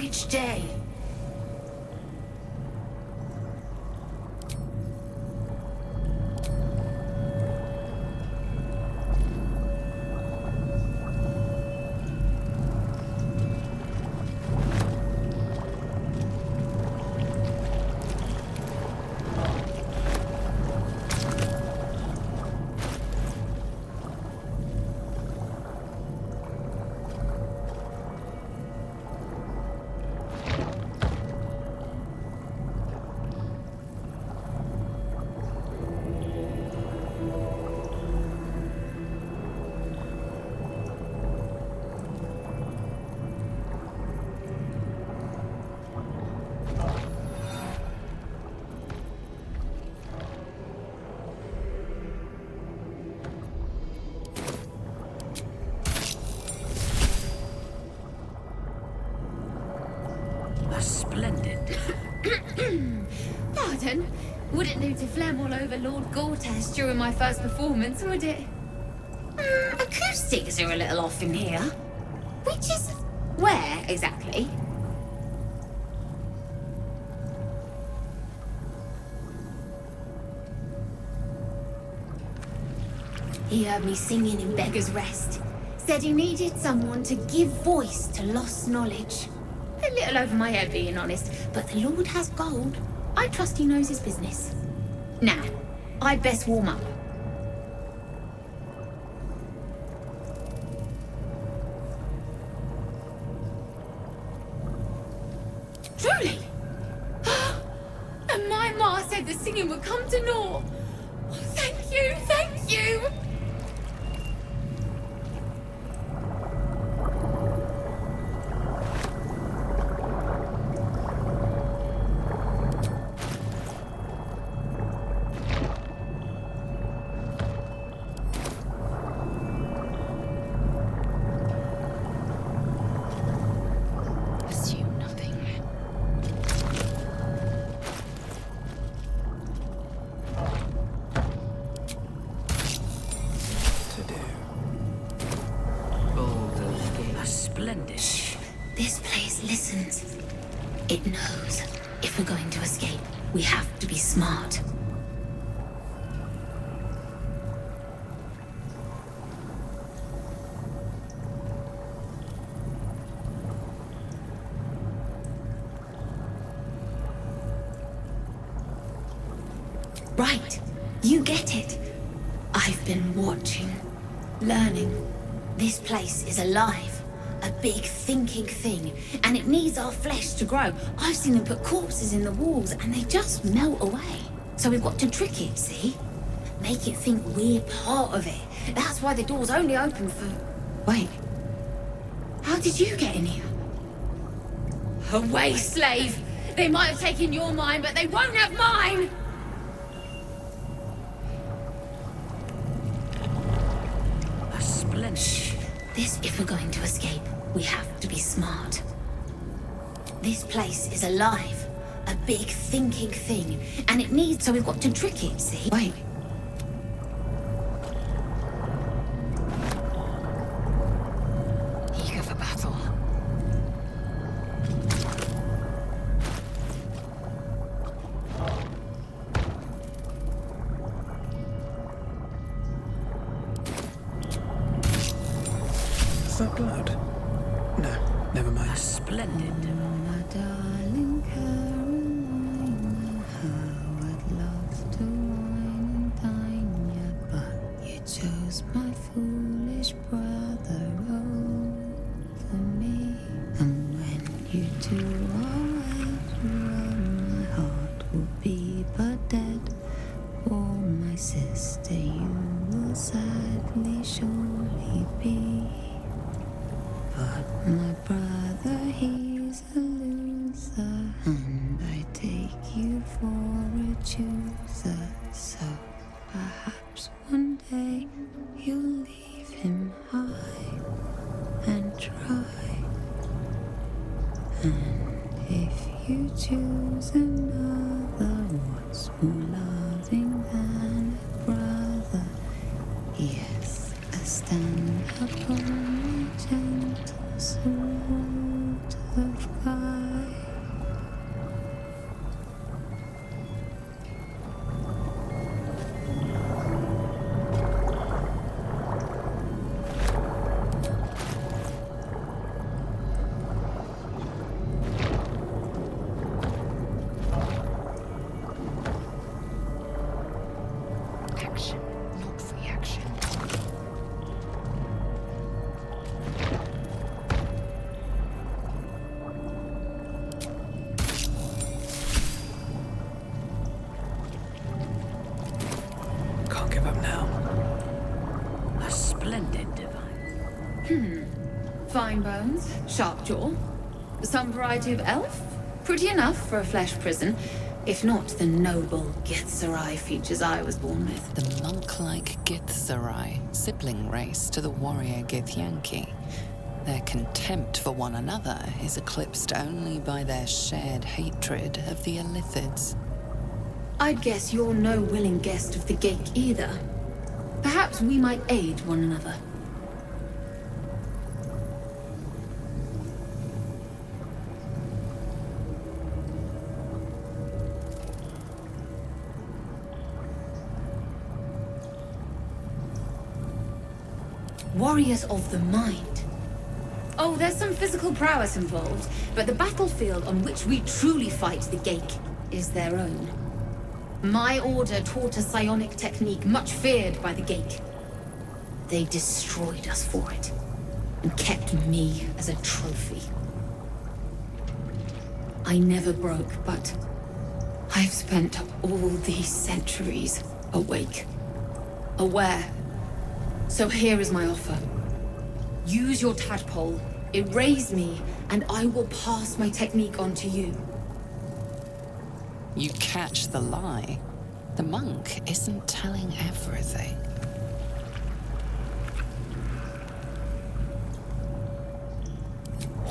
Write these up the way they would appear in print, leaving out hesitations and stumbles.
Which day? Splendid. Pardon? Wouldn't do to phlegm all over Lord Gortas during my first performance, would it? Acoustics are a little off in here. Which is... where, exactly? He heard me singing in Beggar's Rest. Said he needed someone to give voice to lost knowledge. A little over my head, being honest, but the Lord has gold. I trust he knows his business. Now, I'd best warm up. Truly? And my ma said the singing would come to naught. Oh, thank you, thank you! This place listens. It knows. If we're going to escape, we have to be smart. Right. You get it. I've been watching, learning. This place is alive. A big thinking thing, and it needs our flesh to grow. I've seen them put corpses in the walls and they just melt away. So we've got to trick it, see? Make it think we're part of it. That's why the door's only open for... Wait. How did you get in here? Away, slave! They might have taken your mind, but they won't have mine! A splendid... This, if we're going to escape, we have to be smart. This place is alive. A big thinking thing. And it needs... So we've got to trick it, see? Wait. Eager for battle. Is that blood? No, never mind. Splendid. My darling Carolina, how I'd love to wine and dine ya, but you chose my foolish brother over me. And when you two are wed, my heart will be but dead. For my sister, you will sadly surely be. But my brother, he's a loser, and I take you for a chooser. So perhaps one day you'll leave him high and dry. And if you choose another, what's more loving than a brother? Yes, a stand upon a gentle sword of God. Fine bones, sharp jaw. Some variety of elf? Pretty enough for a flesh prison. If not the noble Githzerai features I was born with. The monk-like Githzerai, sibling race to the warrior Githyanki. Their contempt for one another is eclipsed only by their shared hatred of the Illithids. I'd guess you're no willing guest of the Gake either. Perhaps we might aid one another. Warriors of the mind. Oh, there's some physical prowess involved, but the battlefield on which we truly fight the Gake is their own. My order taught a psionic technique much feared by the Gake. They destroyed us for it, and kept me as a trophy. I never broke, but I've spent all these centuries awake, aware. So here is my offer. Use your tadpole, erase me, and I will pass my technique on to you. You catch the lie. The monk isn't telling everything.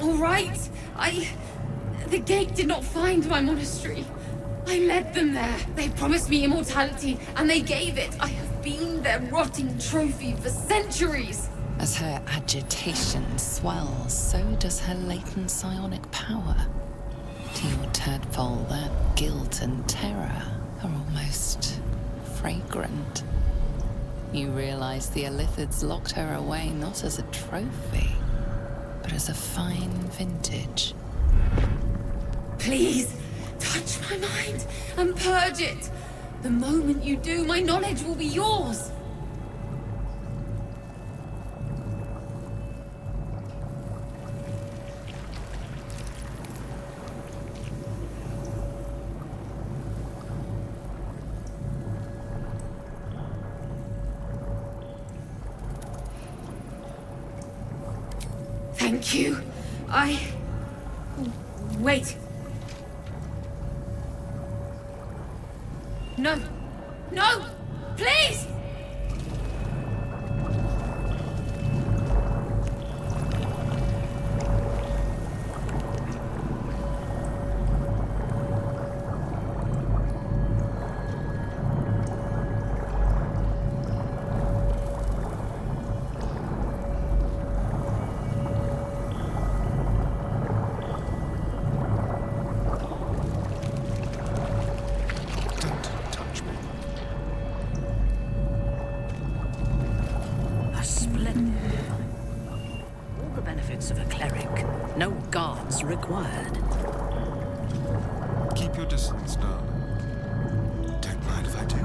All right, The Gate did not find my monastery. I led them there. They promised me immortality, and they gave it. I have been their rotting trophy for centuries. As her agitation swells, so does her latent psionic power. To your tadpole, that guilt and terror are almost fragrant. You realize the Illithids locked her away not as a trophy, but as a fine vintage. Please, touch my mind and purge it. The moment you do, my knowledge will be yours. Thank you. Wait. No! No! Please! Of a cleric. No guards required. Keep your distance, darling. Don't mind if I do.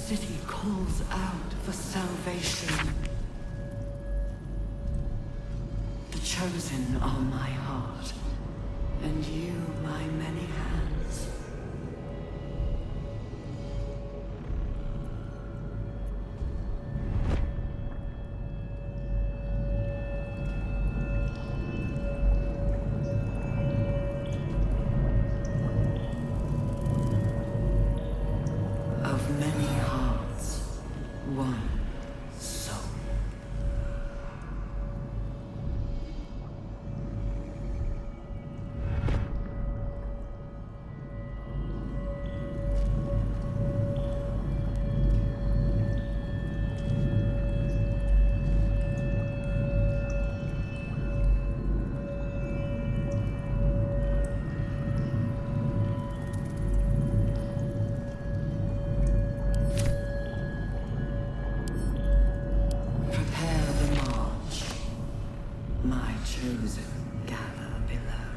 city calls out for salvation. The chosen are my heart, and you my many hands. Of many hearts, one soul. Prepare the march. My chosen gather below.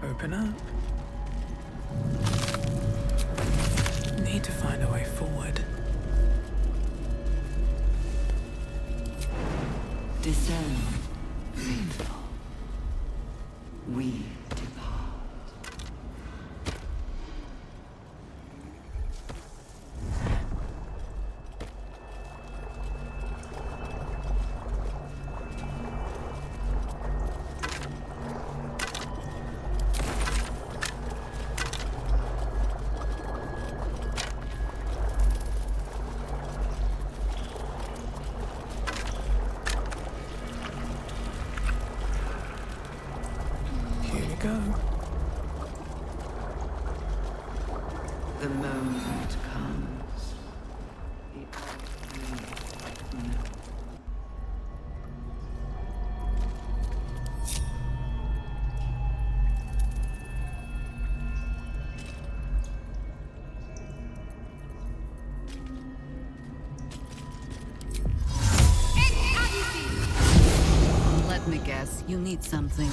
Open up. Need to find a way forward. Descend, faithful. We depart. Here we go. The moment comes. The only know. Let me guess, you need something.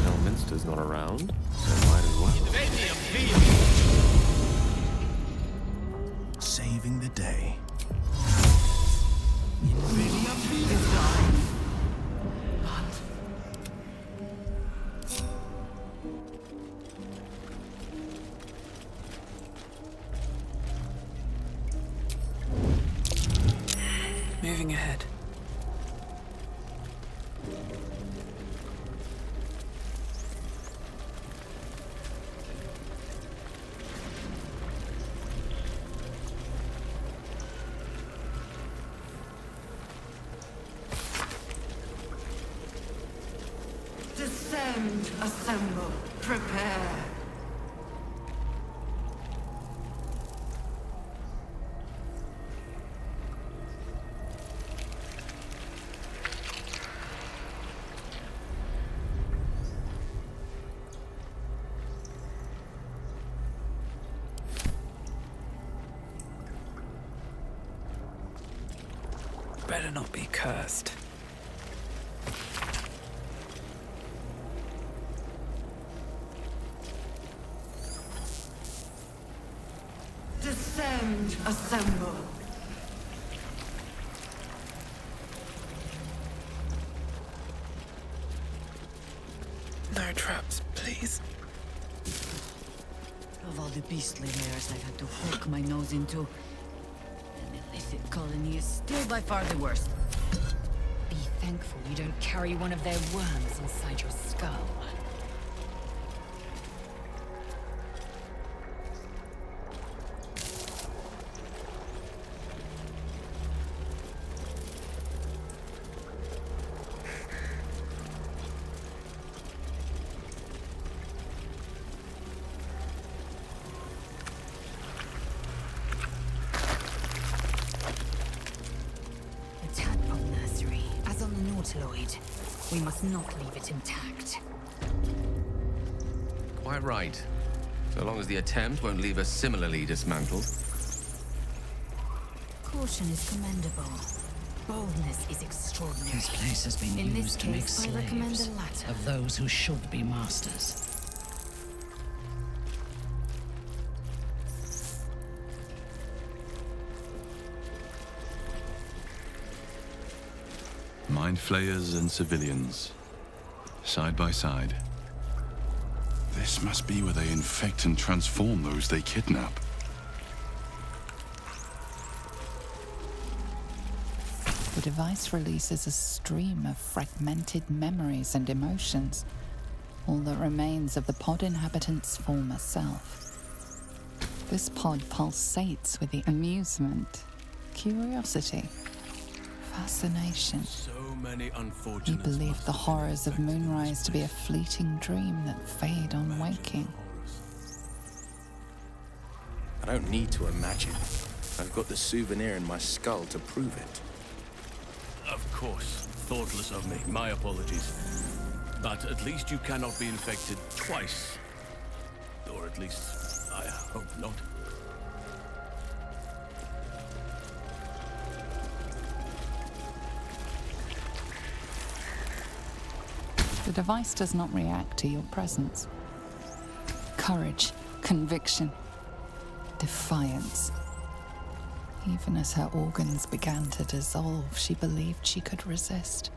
Elminster's not around, so might as well. Saving the day. It's gone. What? Moving ahead. Descend, assemble, prepare. Better not be cursed. Descend, assemble. No traps, please. Of all the beastly layers I've had to hook my nose into, an illicit colony is still by far the worst. Be thankful you don't carry one of their worms inside your skull. We must not leave it intact. Quite right. So long as the attempt won't leave us similarly dismantled. Caution is commendable. Boldness is extraordinary. This place has been In this used to make case, I recommend slaves the latter. of those who should be masters. Mind flayers and civilians, side by side. This must be where they infect and transform those they kidnap. The device releases a stream of fragmented memories and emotions, all that remains of the pod inhabitant's former self. This pod pulsates with the amusement, curiosity, fascination. So many He unfortunate. believed the horrors of Moonrise to be a fleeting dream that fade on waking. I don't need to imagine. I've got the souvenir in my skull to prove it. Of course. Thoughtless of me. My apologies. But at least you cannot be infected twice. Or at least, I hope not. The device does not react to your presence. Courage, conviction, defiance. Even as her organs began to dissolve, she believed she could resist.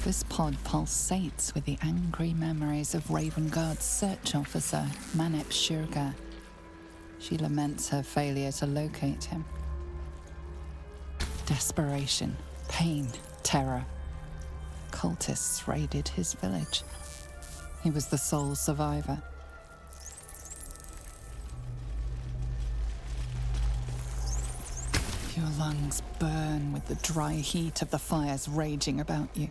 This pod pulsates with the angry memories of Ravengard's search officer, Manep Shurga. She laments her failure to locate him. Desperation, pain, terror. Cultists raided his village. He was the sole survivor. Your lungs burn with the dry heat of the fires raging about you.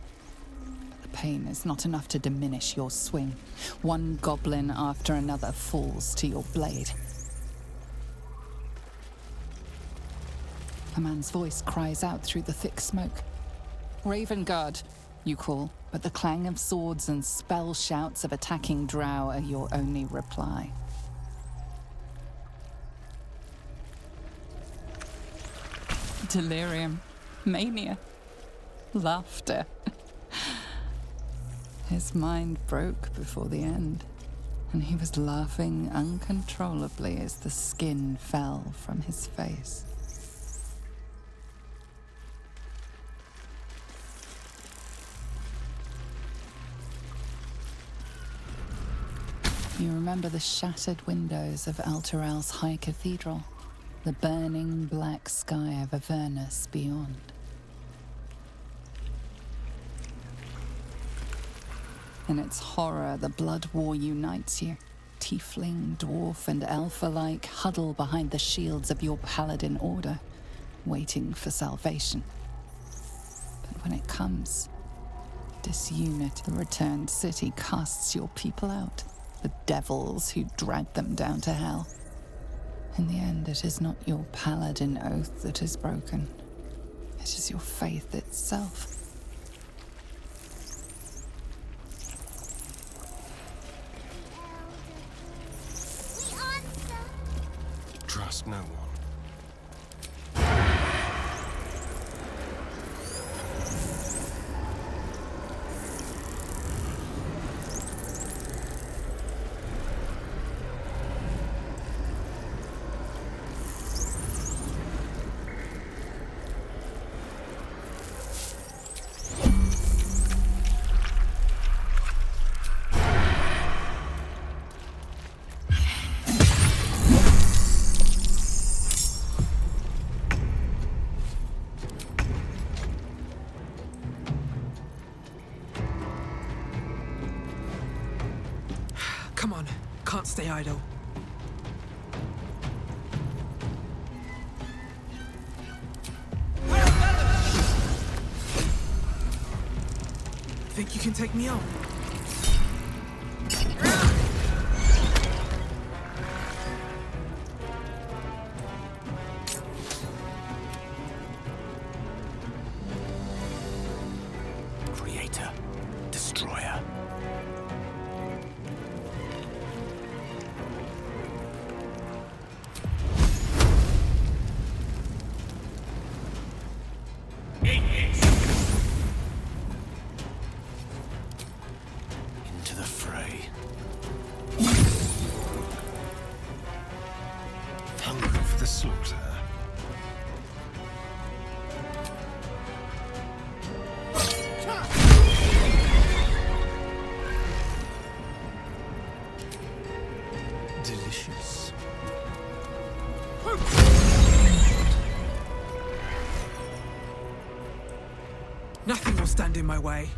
But the pain is not enough to diminish your swing. One goblin after another falls to your blade. A man's voice cries out through the thick smoke. Ravengard, you call, but the clang of swords and spell shouts of attacking drow are your only reply. Delirium, mania, laughter. His mind broke before the end, and he was laughing uncontrollably as the skin fell from his face. You remember the shattered windows of Alterel's High Cathedral, the burning black sky of Avernus beyond. In its horror, the blood war unites you. Tiefling, dwarf, and elf alike huddle behind the shields of your paladin order, waiting for salvation. But when it comes, disunit, the returned city casts your people out. The devils who dragged them down to hell. In the end, it is not your paladin oath that is broken. It is your faith itself. Trust no one. Come on, can't stay idle. Think you can take me on? Into the fray. Hungry for the slaughter. Delicious. Nothing will stand in my way.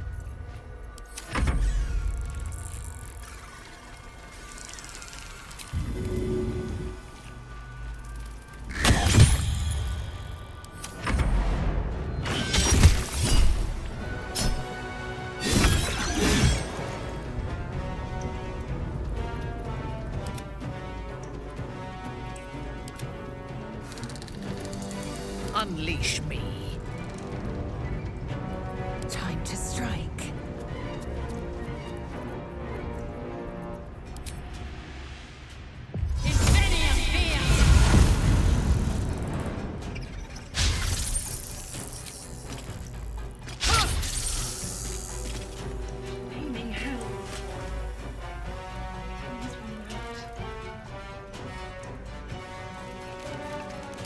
Unleash me. Time to strike.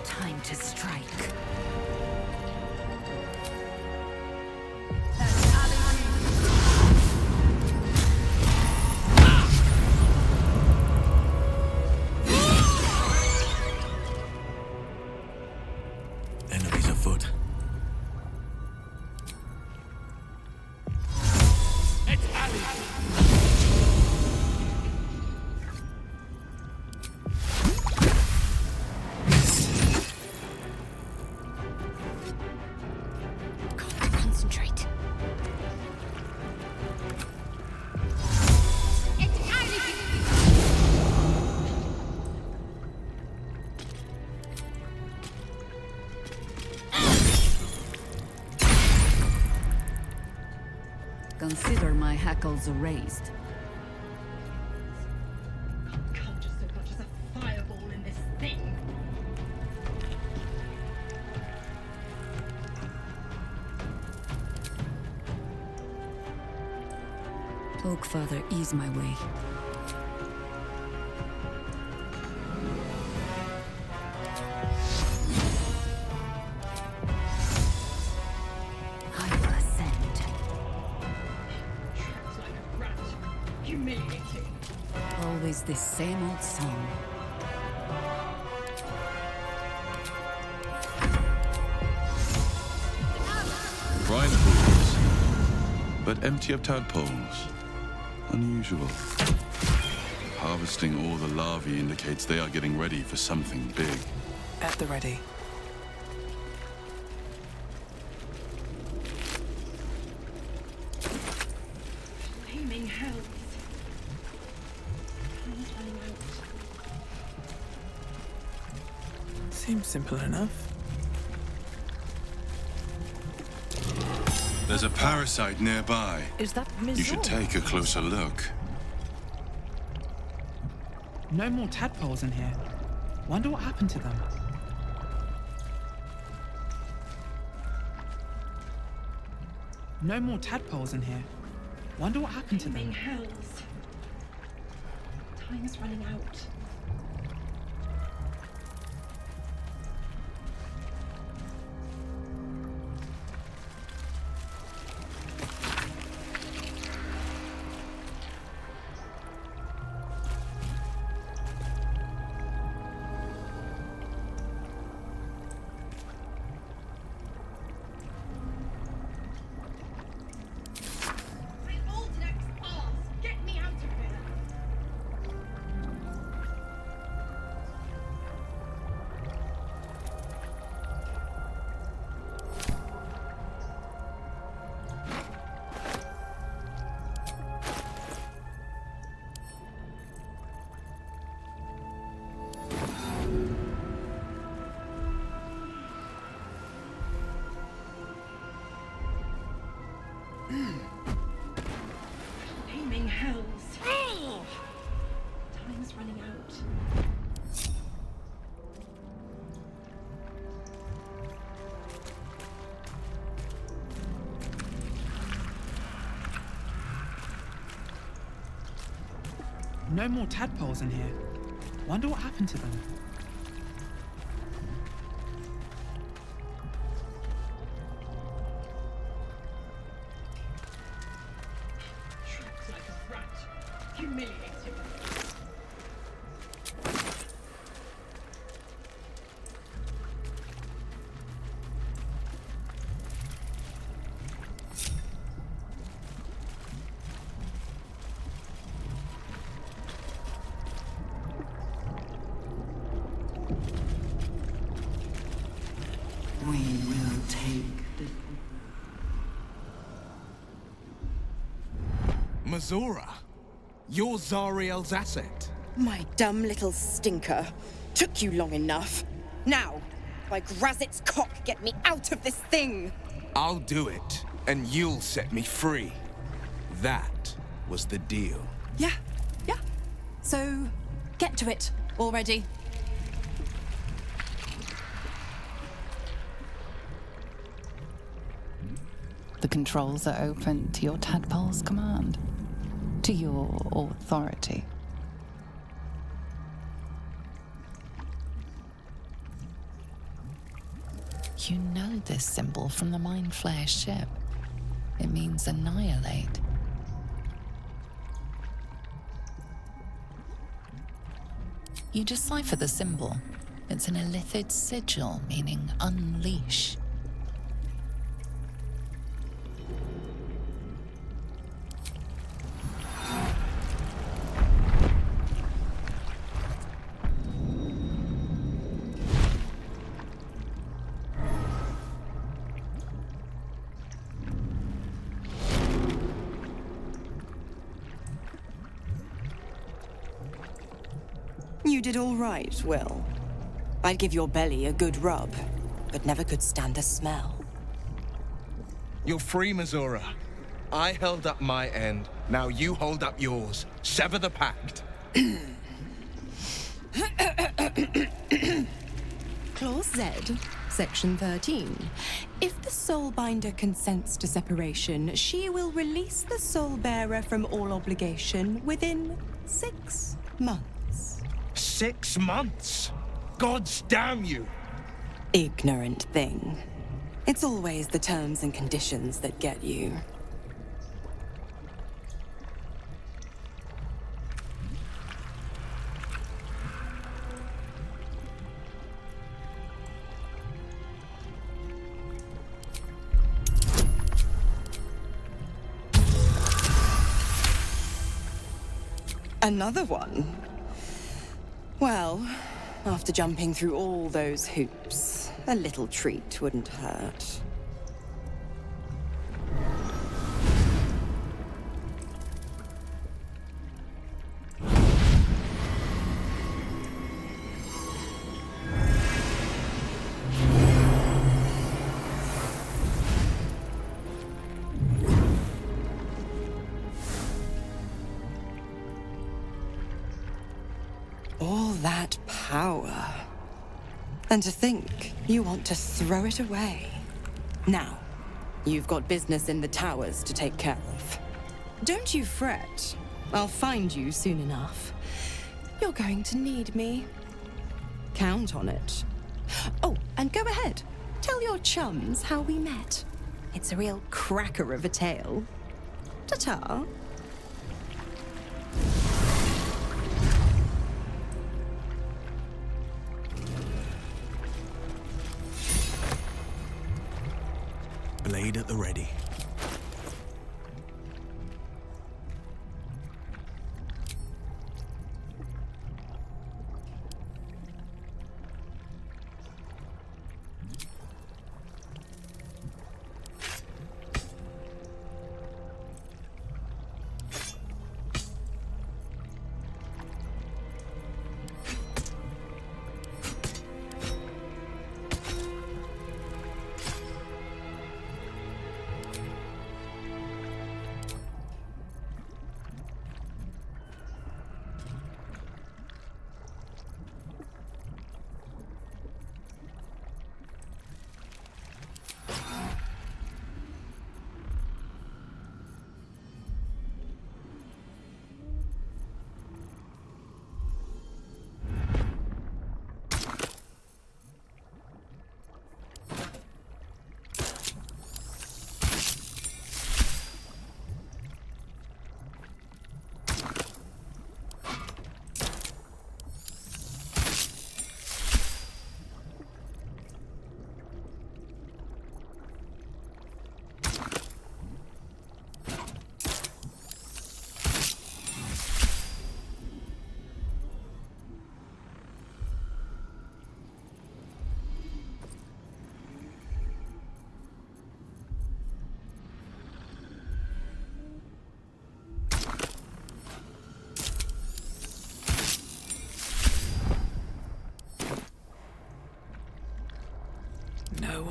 Time to strike. Enemies afoot. Concentrate. Consider my hackles raised. Can't just so much as a fireball in this thing. Oak Father, ease my way. I will ascend. Trapped like a rat. Humiliating. Always this same old song. Brine pools, but empty of tadpoles. Unusual. Harvesting all the larvae indicates they are getting ready for something big. At the ready. Flaming hells. Time's running out. Seems simple enough. There's a parasite nearby. Is that You should take a closer look. No more tadpoles in here. Wonder what happened to them. No more tadpoles in here. Wonder what happened to Flaming them. hells. Time's running out. My old neck's arse. Get me out of here. Flaming hells. Time's running out. No more tadpoles in here. Wonder what happened to them. Shrinks like a rat. Humiliating. We will take the... Mazora, you're Zariel's asset. My dumb little stinker. Took you long enough. Now, by Grazit's cock, get me out of this thing! I'll do it, and you'll set me free. That was the deal. Yeah. So, get to it already. The controls are open to your tadpole's command, to your authority. You know this symbol from the Mind Flare ship. It means annihilate. You decipher the symbol. It's an illithid sigil, meaning unleash. You did all right, Will. I'd give your belly a good rub, but never could stand the smell. You're free, Mazora. I held up my end. Now you hold up yours. Sever the pact. Clause Z, Section 13. If the Soulbinder consents to separation, she will release the Soulbearer from all obligation within 6 months. 6 months? Gods damn you! Ignorant thing. It's always the terms and conditions that get you. Another one? Well, after jumping through all those hoops, a little treat wouldn't hurt. All that power. And to think you want to throw it away. Now, you've got business in the towers to take care of. Don't you fret. I'll find you soon enough. You're going to need me. Count on it. Oh, and go ahead. Tell your chums how we met. It's a real cracker of a tale. Ta-ta. Blade at the ready.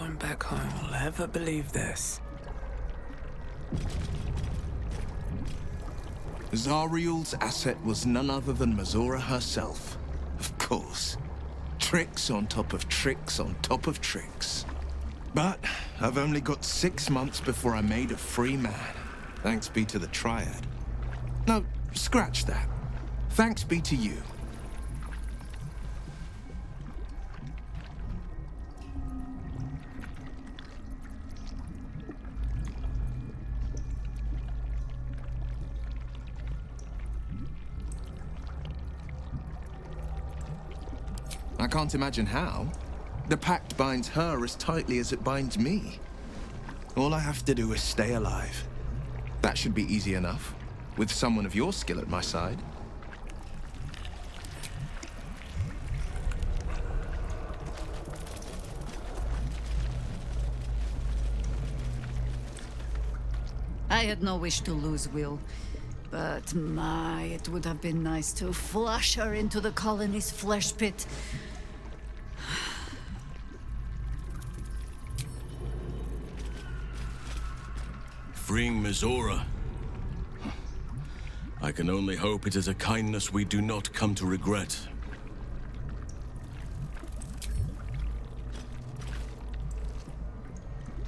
one back home will ever believe this. Zariel's asset was none other than Mazora herself. Of course. Tricks on top of tricks on top of tricks. But I've only got 6 months before I'm made a free man. Thanks be to the Triad. No, scratch that. Thanks be to you. I can't imagine how. The pact binds her as tightly as it binds me. All I have to do is stay alive. That should be easy enough, with someone of your skill at my side. I had no wish to lose Will, but my, it would have been nice to flush her into the colony's flesh pit. Freeing Mazora. I can only hope it is a kindness we do not come to regret.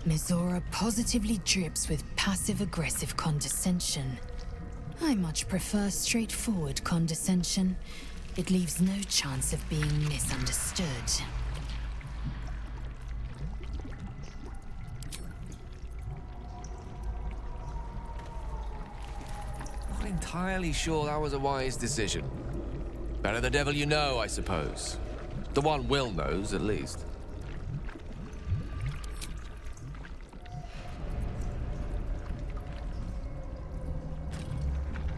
Mazora positively drips with passive-aggressive condescension. I much prefer straightforward condescension. It leaves no chance of being misunderstood. Not entirely sure that was a wise decision. Better the devil you know, I suppose. The one Will knows, at least.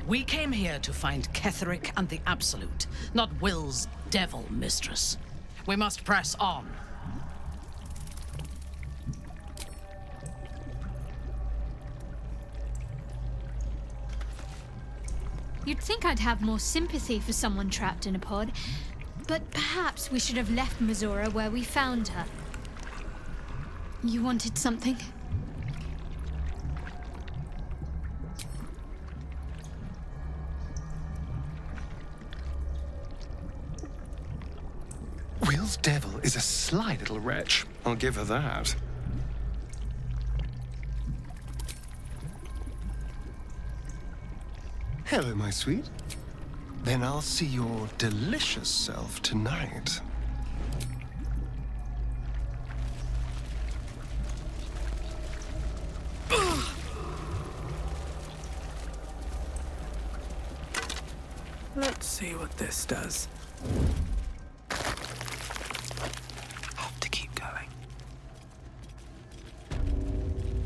We came here to find Ketheric and the Absolute, not Will's devil mistress. We must press on. You'd think I'd have more sympathy for someone trapped in a pod, but perhaps we should have left Mazora where we found her. You wanted something? Will's devil is a sly little wretch. I'll give her that. Hello, my sweet. Then I'll see your delicious self tonight. Let's see what this does.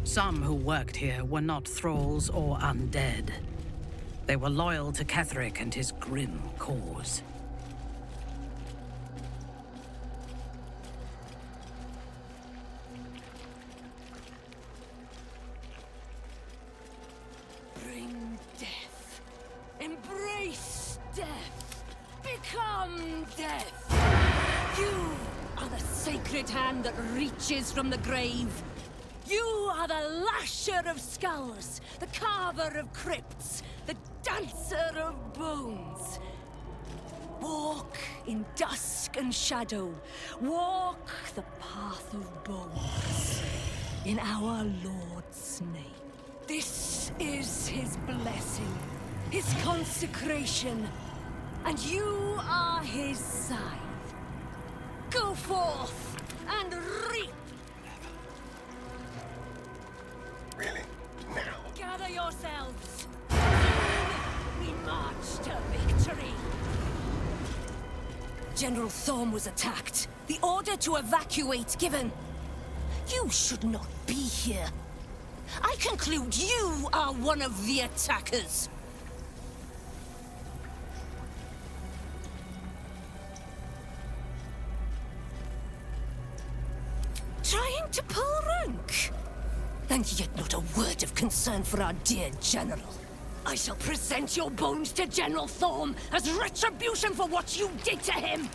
Some who worked here were not thralls or undead. They were loyal to Ketheric and his grim cause. Bring death. Embrace death. Become death. You are the sacred hand that reaches from the grave. You are the lasher of skulls, the carver of crypts, the dancer of bones. Walk in dusk and shadow. Walk the path of bones. In our Lord's name. This is his blessing, his consecration, and you are his scythe. Go forth and reap. Really? Now? Gather yourselves. Soon we march to victory. General Thorm was attacked. The order to evacuate given. You should not be here. I conclude you are one of the attackers. Trying to pull rank? And yet not a word of concern for our dear General. I shall present your bones to General Thorm as retribution for what you did to him!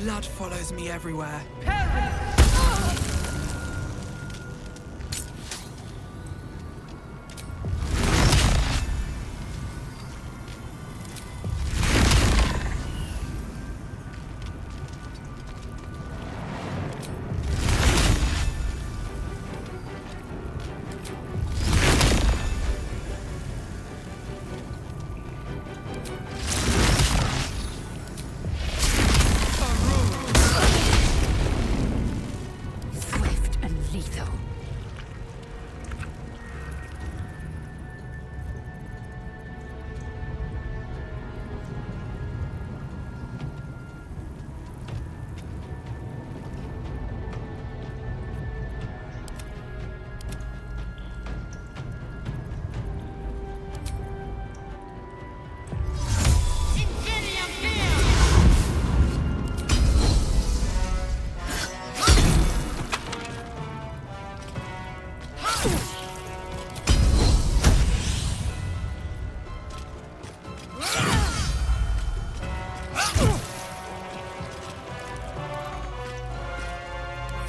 Blood follows me everywhere. Swift and lethal.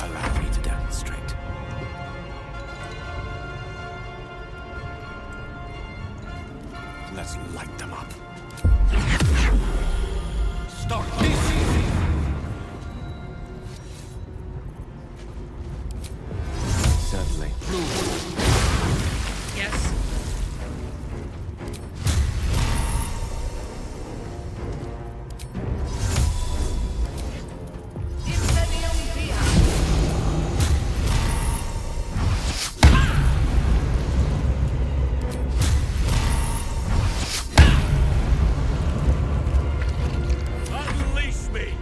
Allow me to demonstrate. Let's light them up. Start this easy. Certainly. Yes? Unleash me!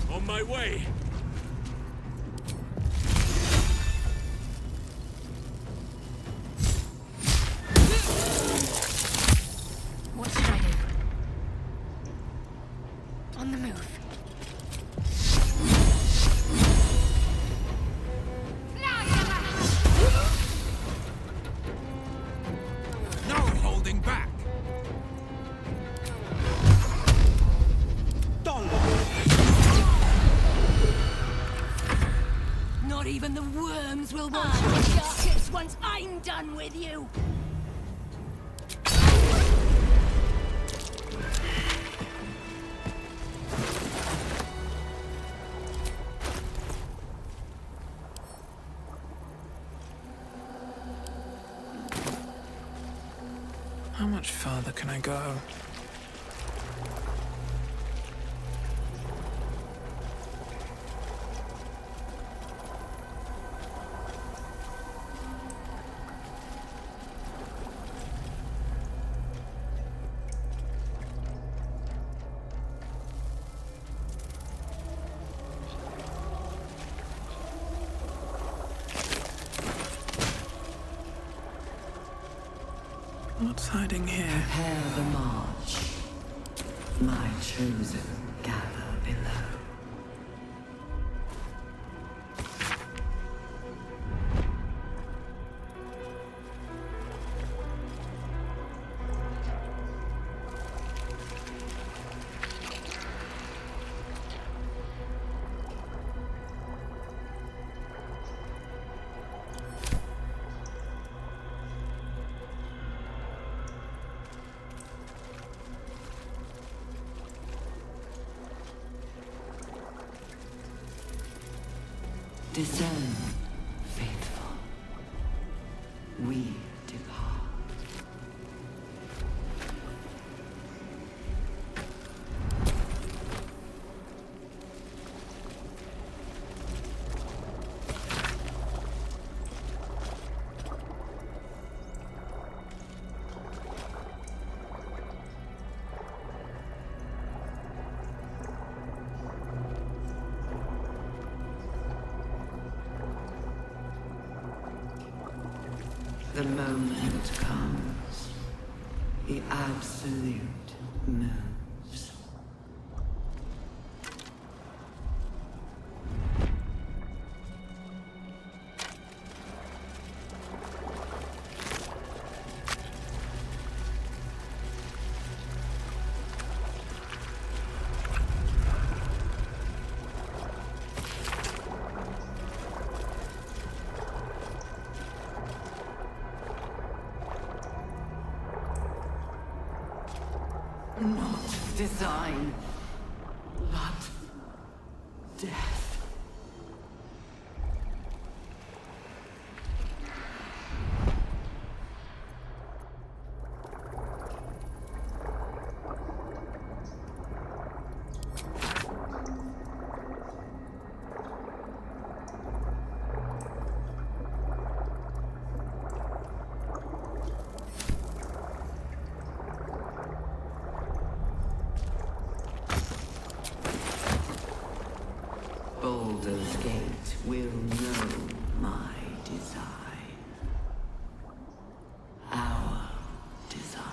On my way! What should I do? On the move. No holding back! Not even the worms will want your sharpest once I'm done with you! How much farther can I go? What's hiding here? Prepare the march. My chosen gather below. Discern, faithful. We depart. The moment comes. The absolute moves. Not design, but death. Baldur's Gate will know my design. Our design.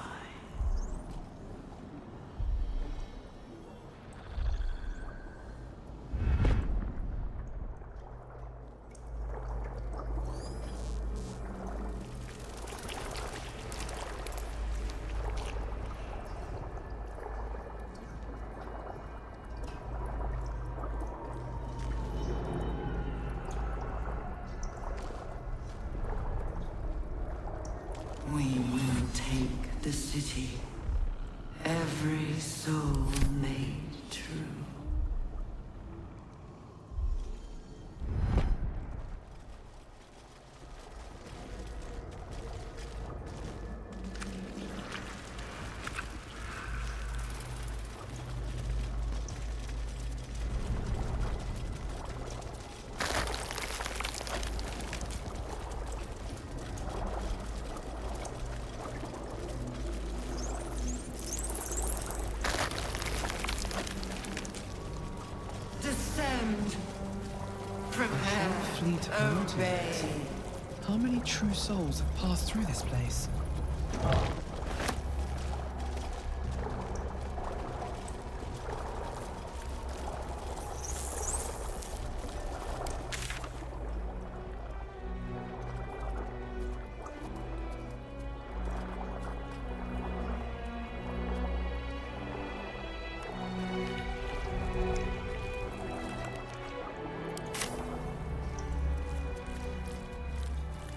We will take the city. Every soul made true. Descend. Prepare. Fleet motives. How many true souls have passed through this place?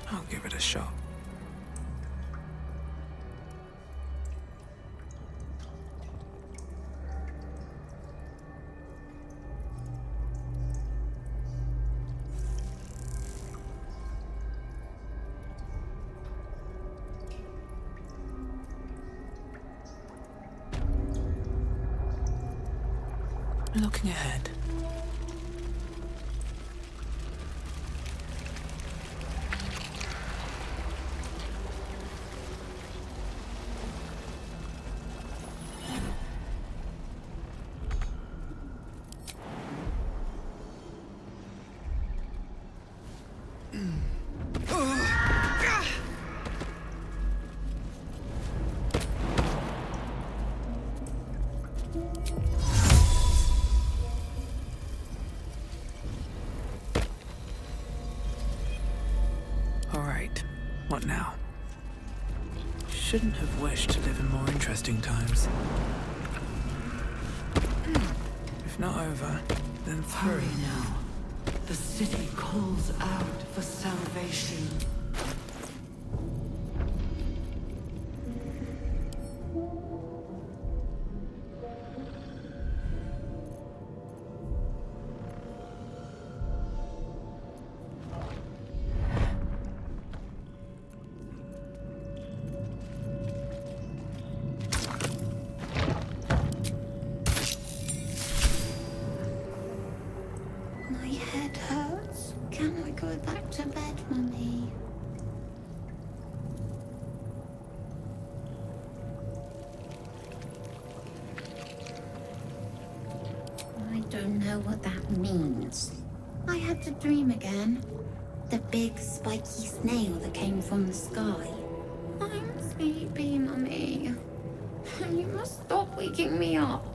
I'll give it a shot. Looking ahead. Alright, what now? Shouldn't have wished to live in more interesting times. If not over, then through. Hurry now. The city calls out for salvation. My head hurts. Can I go back to bed, Mummy? I don't know what that means. I had to dream again. The big spiky snail that came from the sky. I'm sleepy, Mummy. You must stop waking me up.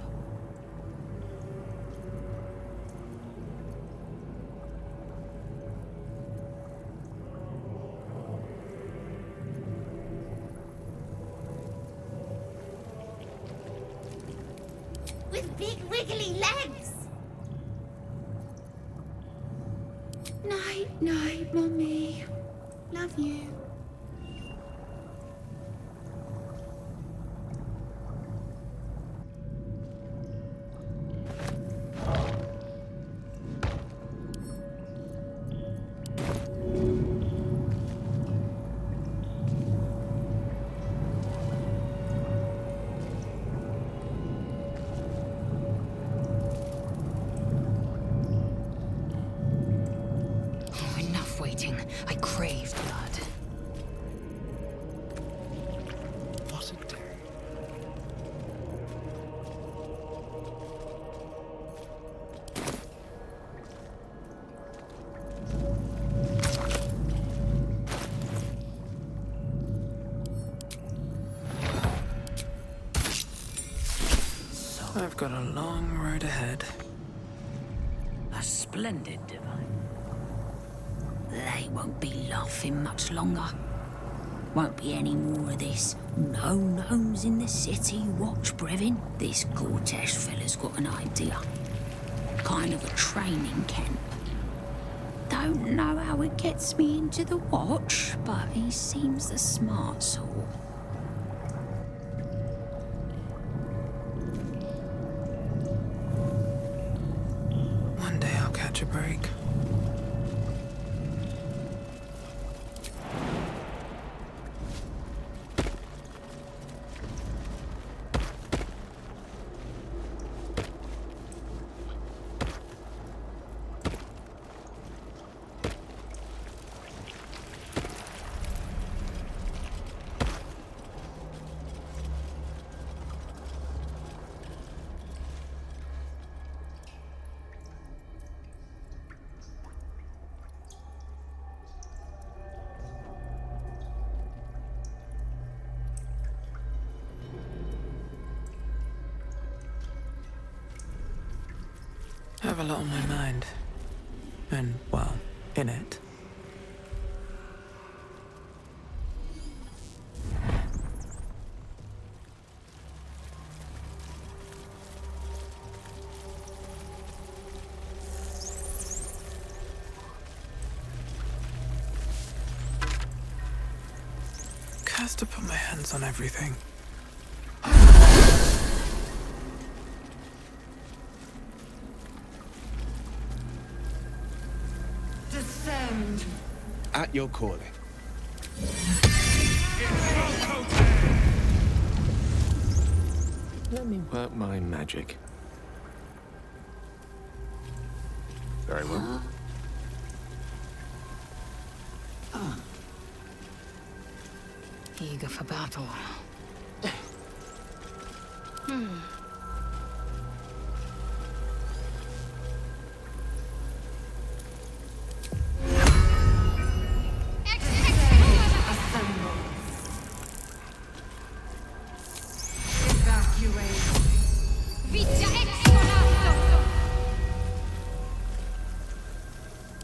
With big wiggly legs. Night, night, Mummy. Love you. Enough waiting. I crave blood. What a day. I've got a long road ahead. A splendid divine. They won't be laughing much longer. Won't be any more of this. No gnomes in the city, watch, Brevin. This Cortesh fella's got an idea. Kind of a training camp. Don't know how it gets me into the watch, but he seems the smart sort. One day I'll catch a break. I have a lot on my mind. And, well, in it. Cursed to put my hands on everything. Descend. At your calling. Let me work my magic. Very well. Eager for battle.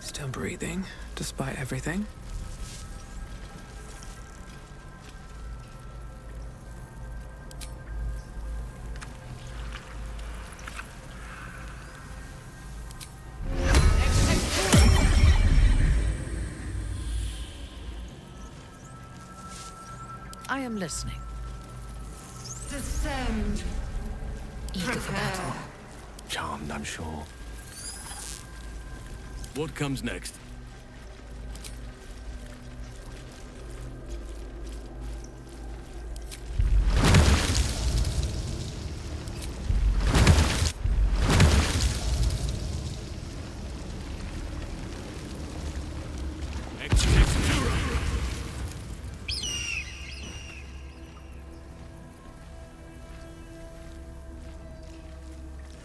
Still breathing, despite everything. I am listening. Descend. Eager for battle. Charmed, I'm sure. What comes next?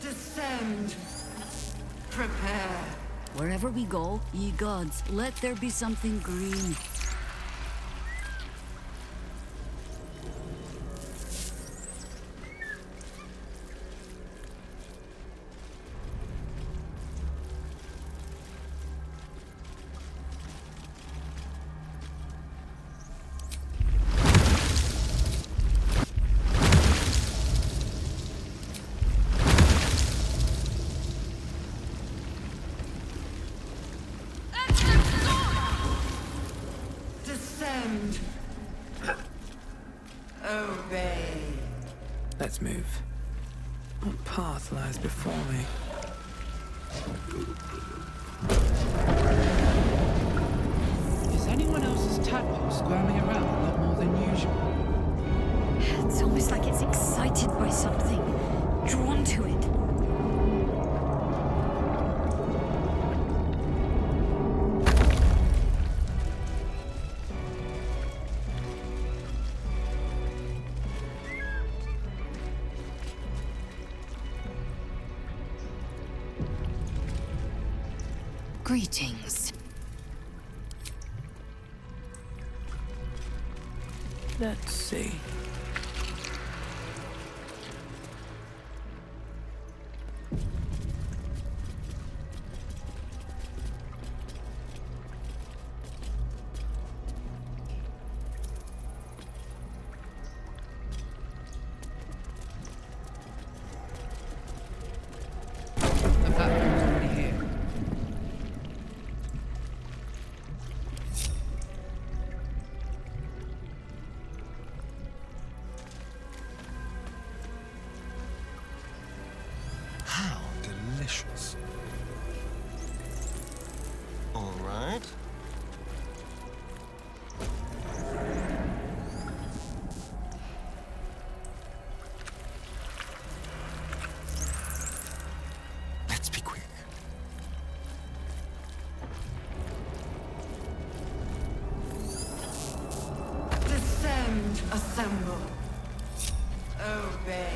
Descend. Prepare. Wherever we go, ye gods, let there be something green. Descend. Obey. Let's move. What path lies before me? Is anyone else's tadpole squirming around a lot more than usual? It's almost like it's excited by something, drawn to it. Greetings. Let's see. The platform's already here. How delicious. All right. Let's be quick. Descend, assemble. Obey.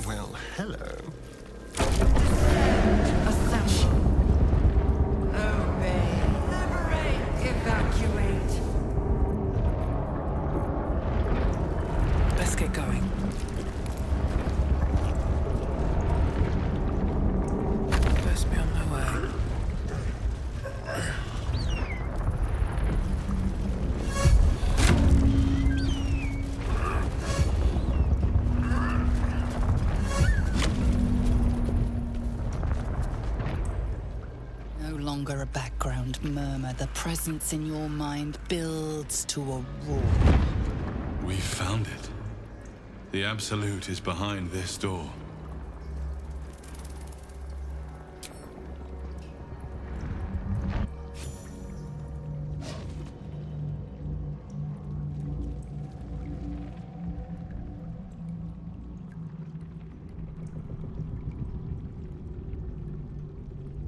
Well, hello. Assemble. Obey. Liberate. Evacuate. Let's get going. Best be on my way. No longer a background murmur. The presence in your mind builds to a roar. We found it. The Absolute is behind this door.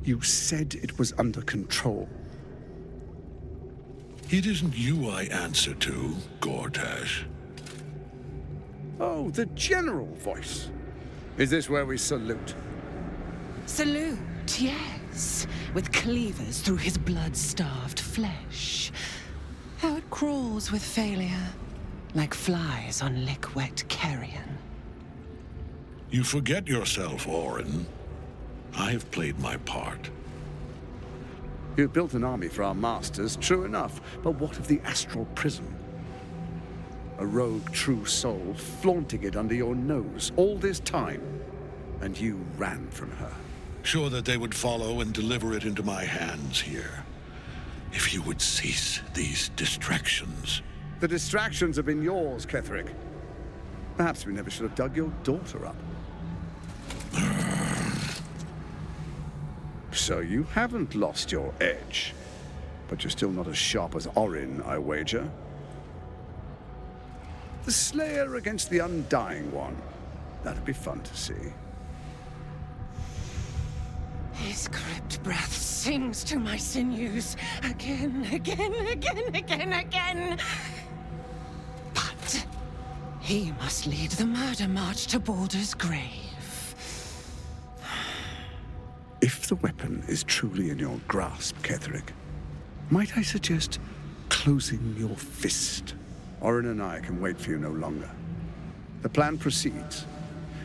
You said it was under control. It isn't you I answer to, Gortash. Oh, the general voice. Is this where we salute? Salute, yes, with cleavers through his blood-starved flesh. How it crawls with failure. like flies on lick-wet carrion. You forget yourself, Orin. I have played my part. You built an army for our masters, true enough, but what of the astral prism? A rogue true soul flaunting it under your nose all this time, and you ran from her. Sure that they would follow and deliver it into my hands here. If you would cease these distractions. The distractions have been yours, Ketherick. Perhaps we never should have dug your daughter up. So you haven't lost your edge, but you're still not as sharp as Orin, I wager. The Slayer against the Undying One. That'd be fun to see. His crypt breath sings to my sinews again, again. But he must lead the murder march to Baldur's grave. If the weapon is truly in your grasp, Ketherick, might I suggest closing your fist? Orin and I can wait for you no longer. The plan proceeds.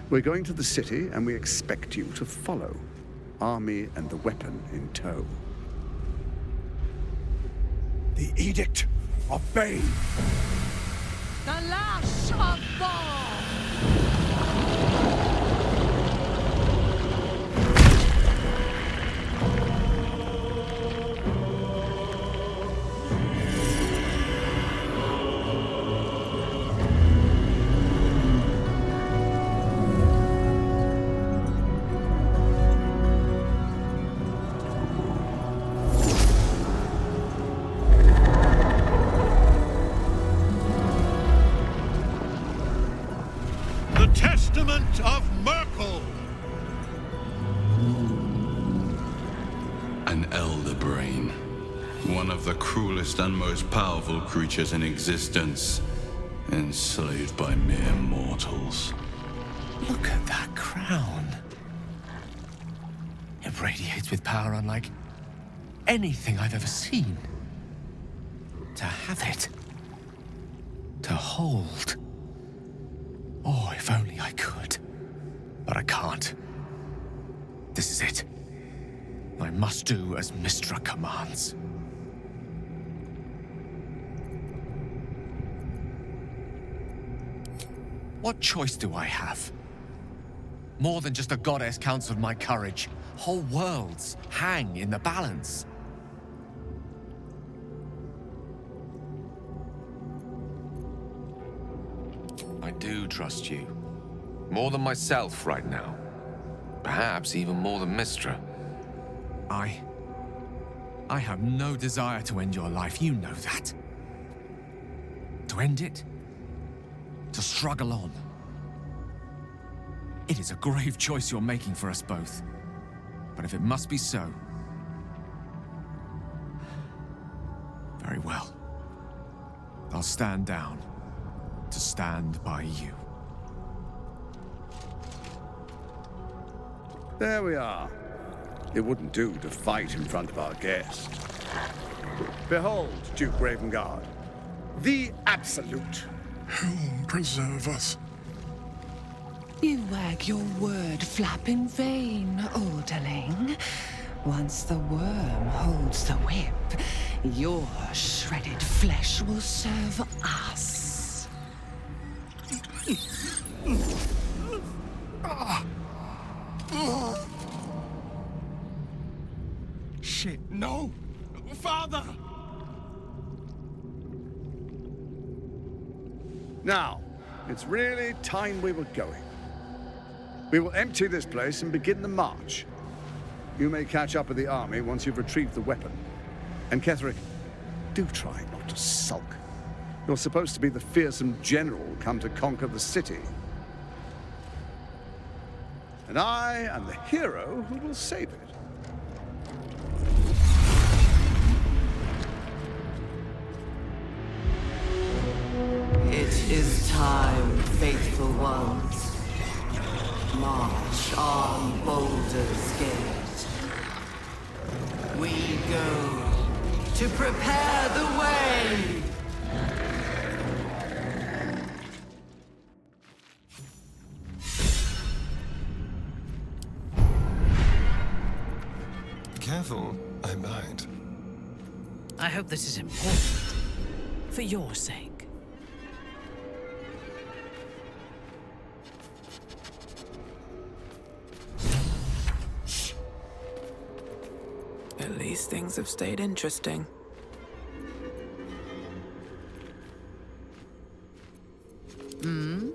We're going to the city, and we expect you to follow. Army and the weapon in tow. The Edict of Bane. The lash of Baldur! Testament of Merkel! An elder brain. One of the cruelest and most powerful creatures in existence. Enslaved by mere mortals. Look at that crown. It radiates with power unlike anything I've ever seen. To have it. To hold. Oh, if only I could. But I can't. This is it. I must do as Mystra commands. What choice do I have? More than just a goddess counseled my courage. Whole worlds hang in the balance. I do trust you. More than myself right now. Perhaps even more than Mystra. I have no desire to end your life, you know that. To end it? To struggle on. It is a grave choice you're making for us both. But if it must be so... very well. I'll stand down. To stand by you. There we are. It wouldn't do to fight in front of our guest. Behold, Duke Ravengard, the Absolute. Whom preserve us? You wag your word flap in vain, Alderling. Once the worm holds the whip, your shredded flesh will serve us. Shit, no! Father! Now, it's really time we were going. We will empty this place and begin the march. You may catch up with the army once you've retrieved the weapon. And Ketherick, do try not to sulk. You're supposed to be the fearsome general come to conquer the city. And I am the hero who will save it. It is time, faithful ones. March on Baldur's Gate. We go to prepare the way. travel, I might. I hope this is important. For your sake. At least things have stayed interesting. Hmm?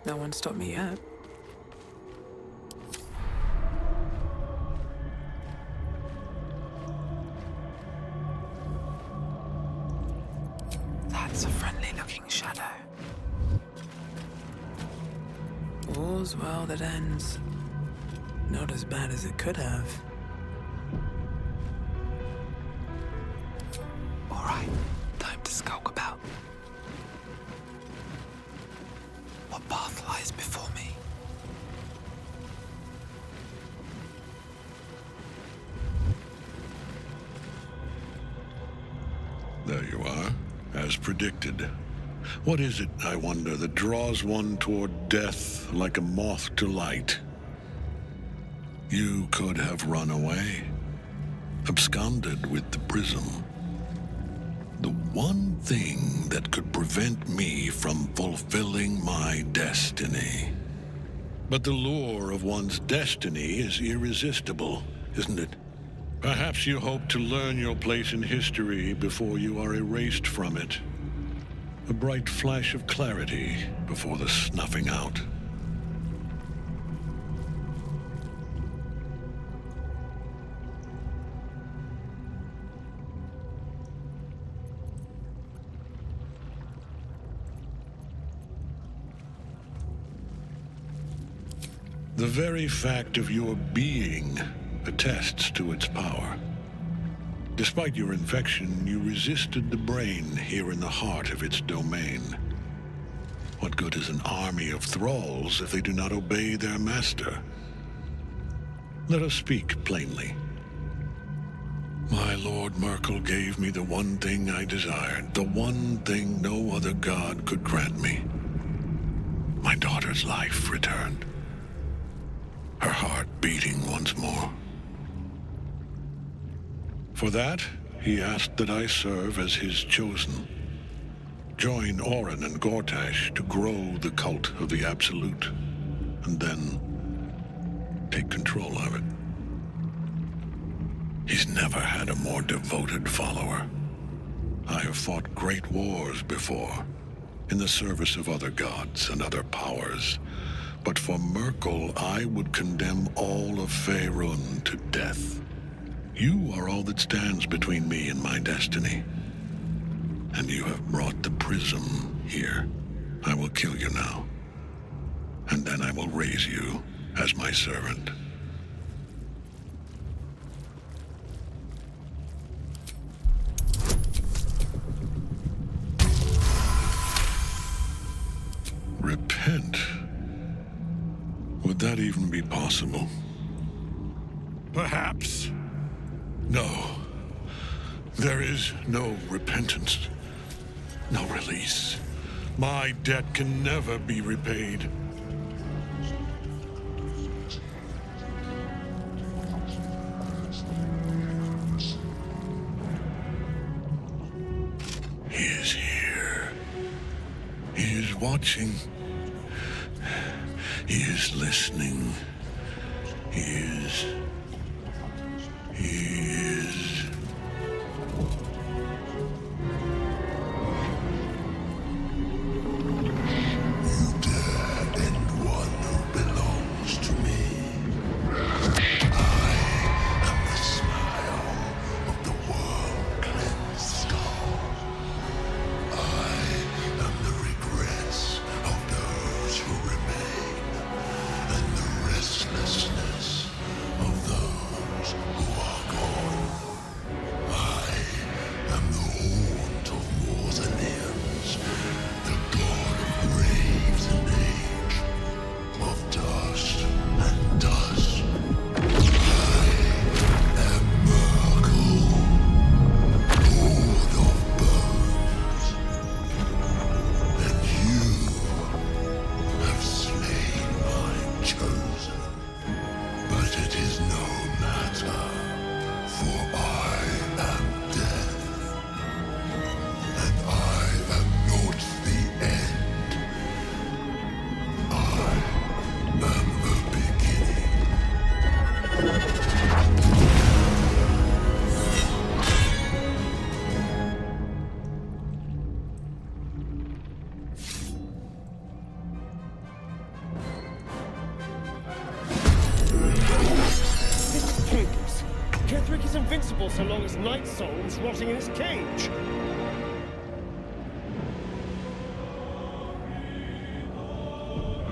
No one stopped me yet. That's a friendly-looking shadow. All's well that ends. Not as bad as it could have. All right, time to skulk about. What path lies before me? There you are, as predicted. What is it, I wonder, that draws one toward death like a moth to light? You could have run away, absconded with the prism. The one thing that could prevent me from fulfilling my destiny. But the lure of one's destiny is irresistible, isn't it? Perhaps you hope to learn your place in history before you are erased from it. A bright flash of clarity before the snuffing out. The very fact of your being attests to its power. Despite your infection, you resisted the brain here in the heart of its domain. What good is an army of thralls if they do not obey their master? Let us speak plainly. My Lord Merkel gave me the one thing I desired, the one thing no other god could grant me. My daughter's life returned. Her heart beating once more. For that, he asked that I serve as his chosen. Join Orin and Gortash to grow the cult of the Absolute, and then take control of it. He's never had a more devoted follower. I have fought great wars before, in the service of other gods and other powers. But for Merkel, I would condemn all of Faerun to death. You are all that stands between me and my destiny. And you have brought the prism here. I will kill you now. And then I will raise you as my servant. Repent? Would that even be possible? Perhaps. No. There is no repentance. No release. My debt can never be repaid. He is here. He is watching. He is listening. He is... You dare end one who belongs to me. I am the smile of the world-cleansed skull. I am the regrets of those who remain, and the restlessness of those who are gone. He's invincible so long as Night Soul's rotting in his cage.